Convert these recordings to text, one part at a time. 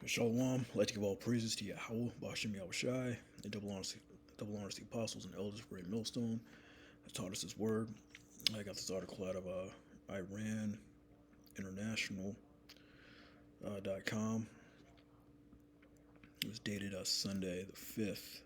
Shalom, I'd like to give all praises to Yahweh, Bashem Yahushai, and double honors to the apostles and elders of Great Millstone that taught us His word. I got this article out of Iran International .com. It was dated Sunday the 5th,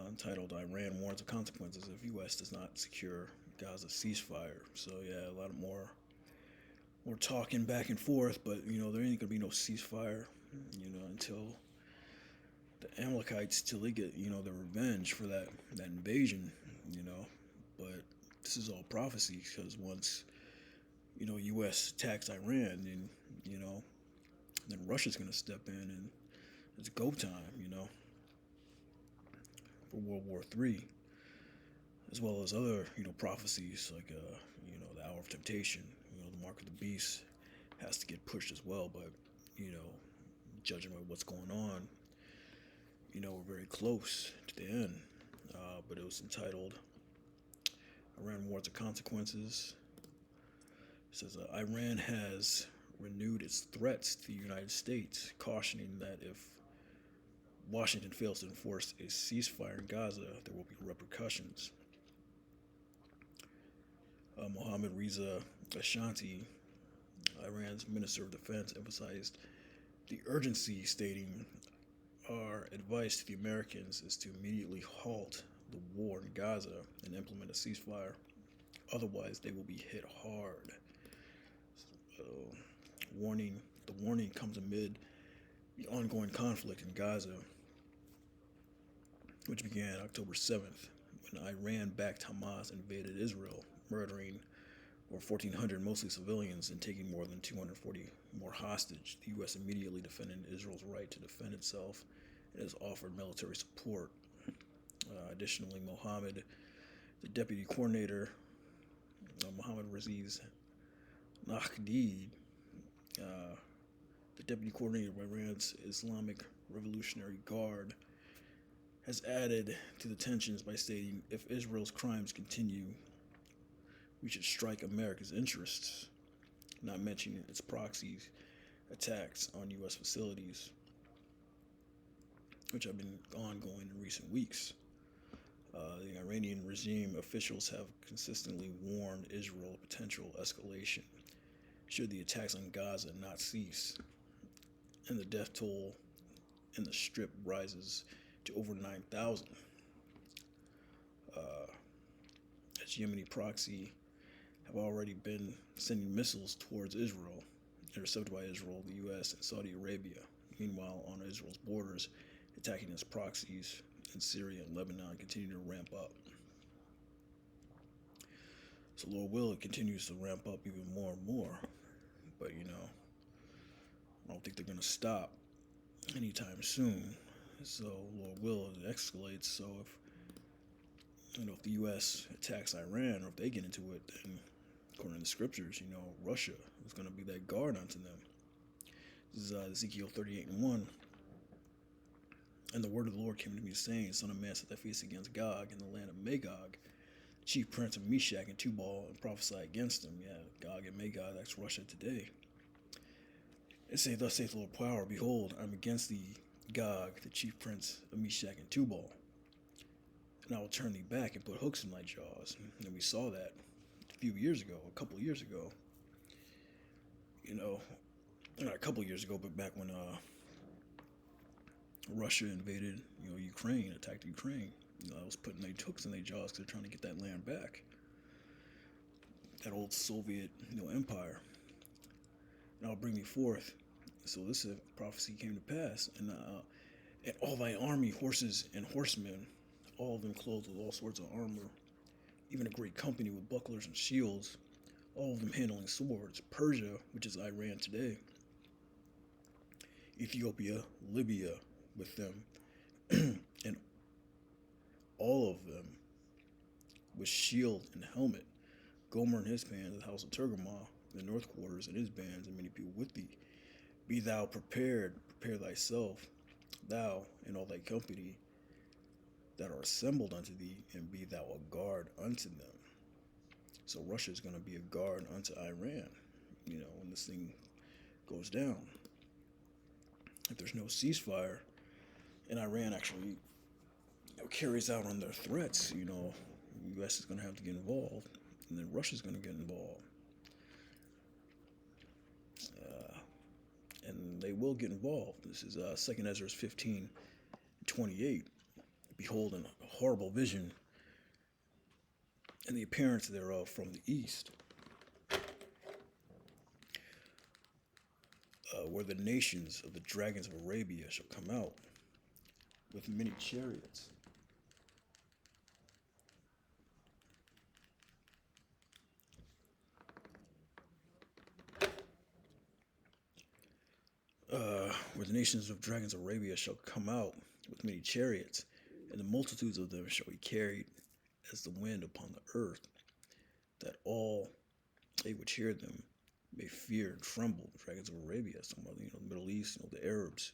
entitled Iran Warns of Consequences if U.S. does not secure Gaza ceasefire. So yeah, a lot of more talking back and forth, but there ain't gonna be no ceasefire, until the Amalekites till they get their revenge for that invasion, But this is all prophecy because once U.S. attacks Iran, then then Russia's gonna step in and it's go time, for World War III, as well as other prophecies like the hour of temptation, the mark of the beast has to get pushed as well, but judging by what's going on, we're very close to the end. But it was entitled Iran Warns of Consequences. It says Iran has renewed its threats to the United States, cautioning that if Washington fails to enforce a ceasefire in Gaza, there will be repercussions. Mohammad Reza Ashanti, Iran's Minister of Defense, emphasized the urgency, stating, "Our advice to the Americans is to immediately halt the war in Gaza and implement a ceasefire. Otherwise, they will be hit hard." So, the warning comes amid the ongoing conflict in Gaza, which began October 7th when Iran-backed Hamas invaded Israel, murdering over 1,400 mostly civilians and taking more than 240 more hostage. The U.S. immediately defended Israel's right to defend itself and has offered military support. Additionally, the deputy coordinator, Mohammad Raziz Nahdid, the deputy coordinator of Iran's Islamic Revolutionary Guard, has added to the tensions by stating, "If Israel's crimes continue, we should strike America's interests," not mentioning its proxy attacks on U.S. facilities, which have been ongoing in recent weeks. The Iranian regime officials have consistently warned Israel of potential escalation should the attacks on Gaza not cease, and the death toll in the Strip rises to over 9,000. As Yemeni proxy have already been sending missiles towards Israel, intercepted by Israel, the U.S., and Saudi Arabia. Meanwhile, on Israel's borders, attacking its proxies in Syria and Lebanon continue to ramp up. So Lord will, it continues to ramp up even more and more. But I don't think they're going to stop anytime soon. So Lord will, it escalates. So if the U.S. attacks Iran, or if they get into it, then according to the scriptures, Russia is going to be that guard unto them. This is Ezekiel 38:1. "And the word of the Lord came to me, saying, Son of man, set thy face against Gog in the land of Magog, chief prince of Meshach and Tubal, and prophesy against him." Yeah, Gog and Magog, that's Russia today. "And say, Thus saith the Lord power, behold, I'm against thee, Gog, the chief prince of Meshach and Tubal. And I will turn thee back and put hooks in thy jaws." And we saw that a couple years ago. Not a couple years ago, but back when Russia invaded, Ukraine, attacked Ukraine. I was putting their hooks in their jaws because they're trying to get that land back. That old Soviet, empire. "And I'll bring thee forth." So this prophecy came to pass. "And all thy army, horses and horsemen, all of them clothed with all sorts of armor, even a great company with bucklers and shields, all of them handling swords. Persia," which is Iran today, "Ethiopia, Libya with them, and all of them with shield and helmet. Gomer and his bands, the house of Tergamah, the north quarters and his bands, and many people with thee. Be thou prepared, prepare thyself, thou and all thy company that are assembled unto thee, and be thou a guard unto them." So Russia is going to be a guard unto Iran, when this thing goes down. if there's no ceasefire, and Iran actually carries out on their threats, the U.S. is going to have to get involved, and then Russia's going to get involved. And they will get involved. This is 2 Ezra 15:28. Behold, a horrible vision, and the appearance thereof from the east, where the nations of the dragons of Arabia shall come out with many chariots. Where the nations of dragons of Arabia shall come out with many chariots, and the multitudes of them shall be carried as the wind upon the earth, that all they which hear them may fear and tremble. The dragons of Arabia, some of the Middle East, the Arabs.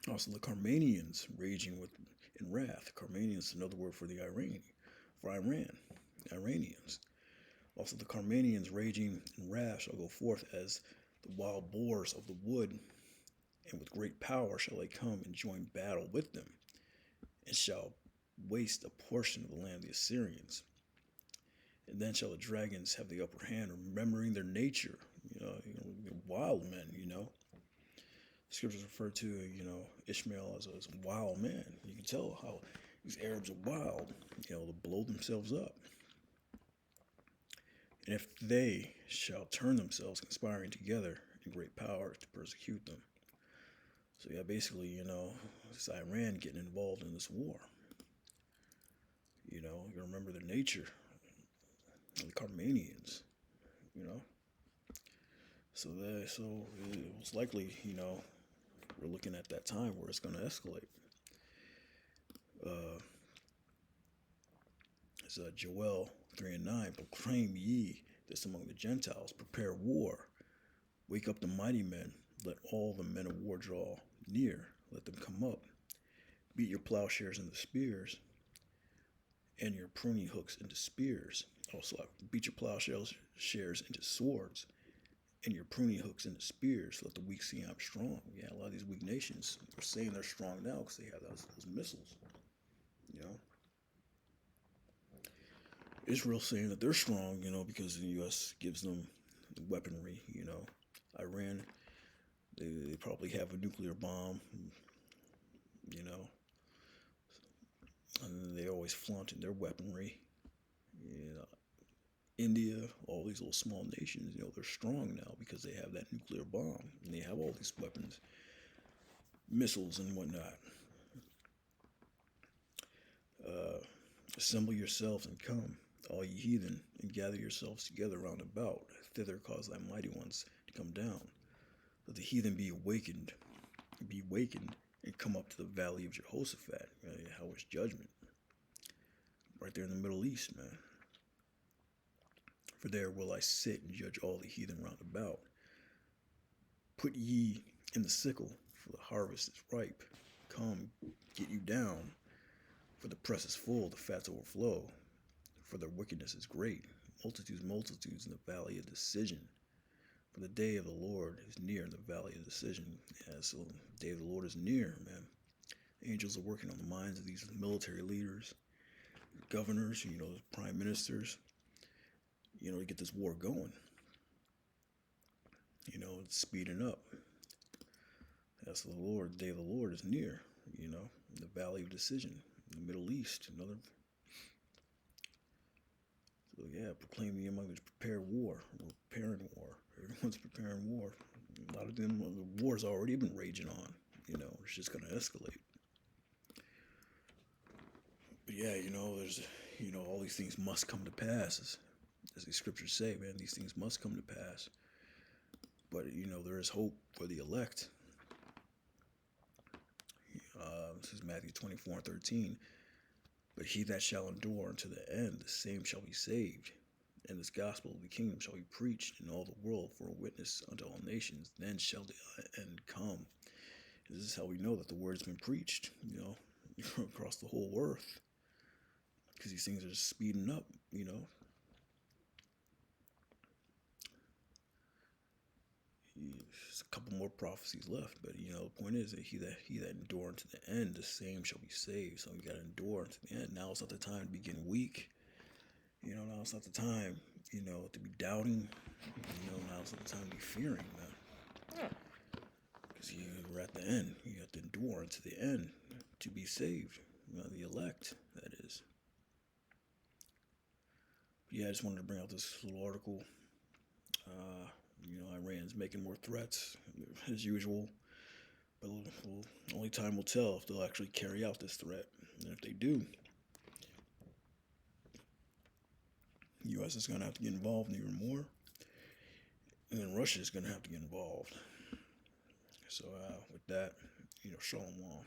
Also the Carmanians raging in wrath. Carmanians is another word for Iran, the Iranians. Also the Carmanians raging in wrath shall go forth as the wild boars of the wood, and with great power shall they come and join battle with them, and shall waste a portion of the land of the Assyrians. And then shall the dragons have the upper hand, remembering their nature, wild men, Scriptures refer to, Ishmael as a wild man. You can tell how these Arabs are wild, to blow themselves up. And if they shall turn themselves, conspiring together in great power to persecute them. So yeah, basically, it's Iran getting involved in this war. You remember their nature, the Carmanians, So it was likely, we're looking at that time where it's going to escalate. It's Joel 3:9. Proclaim ye this among the Gentiles. Prepare war. Wake up the mighty men. Let all the men of war draw near. Let them come up. Beat your plowshares into spears, and your pruning hooks into spears. Also, beat your plowshares into swords, and your pruning hooks into spears. Let the weak see I'm strong. Yeah, a lot of these weak nations are saying they're strong now because they have those missiles. Israel saying that they're strong, because the U.S. gives them weaponry. Iran, they probably have a nuclear bomb. And they always flaunting their weaponry. India, all these little small nations, they're strong now because they have that nuclear bomb and they have all these weapons, missiles and whatnot. Assemble yourselves and come, all ye heathen, and gather yourselves together round about. Thither cause thy mighty ones to come down. Let the heathen be wakened, and come up to the valley of Jehoshaphat. How is judgment? Right there in the Middle East, man. For there will I sit and judge all the heathen round about. Put ye in the sickle, for the harvest is ripe. Come, get you down, for the press is full, the fats overflow. For their wickedness is great, multitudes in the valley of decision. For the day of the Lord is near in the valley of decision. Yeah, so the day of the Lord is near, man. Angels are working on the minds of these military leaders, governors, prime ministers, to get this war going. It's speeding up. That's the Lord. The day of the Lord is near, in the valley of decision, in the Middle East, another. So yeah, proclaim ye among them, prepare war. We're preparing war. Everyone's preparing war. A lot of them, the war's already been raging on. It's just going to escalate. But yeah, there's, all these things must come to pass. As the scriptures say, man, these things must come to pass. But, there is hope for the elect. This is Matthew 24:13. But he that shall endure unto the end, the same shall be saved. And this gospel of the kingdom shall be preached in all the world for a witness unto all nations. Then shall the end come. And this is how we know that the word's been preached, across the whole earth. Because these things are just speeding up, There's a couple more prophecies left, but the point is that he that endure unto the end, the same shall be saved. So you got to endure unto the end. Now it's not the time to begin weak. Now it's not the time, to be doubting. Now it's not the time to be fearing, man. Because we're at the end. You have to endure unto the end to be saved. The elect, that is. Yeah, I just wanted to bring out this little article. Iran's making more threats as usual, but only time will tell if they'll actually carry out this threat. And if they do, the U.S. is going to have to get involved even more, and then Russia is going to have to get involved. So with that, shalom.